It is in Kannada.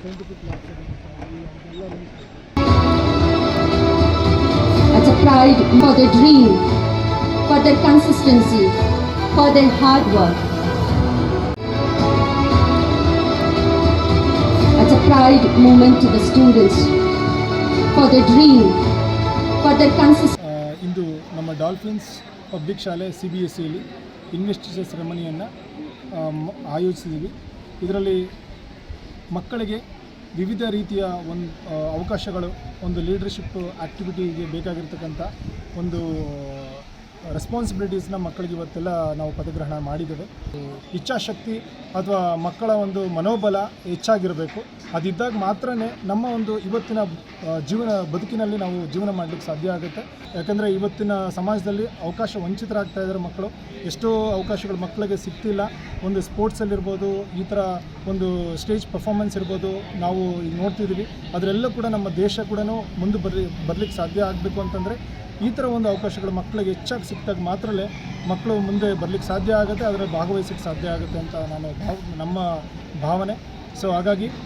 ಸೈಂಟಿಫಿಕ್ ಲ್ಯಾಬ್ಸ್ ಎಲ್ಲ It's a pride for their dream, for their consistency, for their hard work. It's a pride moment to the students, for their dream, for their consistency. ಇಂದು ನಮ್ಮ ಡಾಲ್ಫಿನ್ಸ್ ಪಬ್ಲಿಕ್ ಶಾಲೆ CBSEಯಲ್ಲಿ ಇನ್ವೆಸ್ಟಿಚರ್ ಸೆರೆಮನಿಯನ್ನು ಆಯೋಜಿಸಿದ್ದೀವಿ. ಇದರಲ್ಲಿ ಮಕ್ಕಳಿಗೆ ವಿವಿಧ ರೀತಿಯ ಒಂದು ಅವಕಾಶಗಳು, ಒಂದು ಲೀಡರ್ಶಿಪ್ ಆ್ಯಕ್ಟಿವಿಟಿಗೆ ಬೇಕಾಗಿರ್ತಕ್ಕಂಥ ಒಂದು ರೆಸ್ಪಾನ್ಸಿಬಿಲಿಟೀಸ್ನ ಮಕ್ಕಳಿಗೆ ಇವತ್ತೆಲ್ಲ ನಾವು ಪದಗ್ರಹಣ ಮಾಡಿದ್ದೇವೆ. ಇಚ್ಛಾಶಕ್ತಿ ಅಥವಾ ಮಕ್ಕಳ ಒಂದು ಮನೋಬಲ ಹೆಚ್ಚಾಗಿರಬೇಕು. ಅದಿದ್ದಾಗ ಮಾತ್ರ ನಮ್ಮ ಒಂದು ಇವತ್ತಿನ ಬದುಕಿನಲ್ಲಿ ನಾವು ಜೀವನ ಮಾಡಲಿಕ್ಕೆ ಸಾಧ್ಯ ಆಗುತ್ತೆ. ಯಾಕಂದರೆ ಇವತ್ತಿನ ಸಮಾಜದಲ್ಲಿ ಅವಕಾಶ ವಂಚಿತರಾಗ್ತಾ ಇದ್ದಾರೆ ಮಕ್ಕಳು. ಎಷ್ಟೋ ಅವಕಾಶಗಳು ಮಕ್ಕಳಿಗೆ ಸಿಗ್ತಿಲ್ಲ. ಒಂದು ಸ್ಪೋರ್ಟ್ಸಲ್ಲಿರ್ಬೋದು, ಈ ಥರ ಒಂದು ಸ್ಟೇಜ್ ಪರ್ಫಾರ್ಮೆನ್ಸ್ ಇರ್ಬೋದು, ನಾವು ಈಗ ನೋಡ್ತಿದ್ದೀವಿ. ಅದರೆಲ್ಲ ಕೂಡ ನಮ್ಮ ದೇಶ ಕೂಡ ಮುಂದೆ ಬರಲಿಕ್ಕೆ ಸಾಧ್ಯ ಆಗಬೇಕು ಅಂತಂದರೆ ಈ ಥರ ಒಂದು ಅವಕಾಶಗಳು ಮಕ್ಕಳಿಗೆ ಹೆಚ್ಚಾಗಿ ಸಿಕ್ಕಿದಾಗ ಮಾತ್ರ ಮಕ್ಕಳು ಮುಂದೆ ಬರಲಿಕ್ಕೆ ಸಾಧ್ಯ ಆಗುತ್ತೆ, ಅದರಲ್ಲಿ ಭಾಗವಹಿಸಲಿಕ್ಕೆ ಸಾಧ್ಯ ಆಗುತ್ತೆ ಅಂತ ನಮ್ಮ ಭಾವನೆ. ಸೊ ಹಾಗಾಗಿ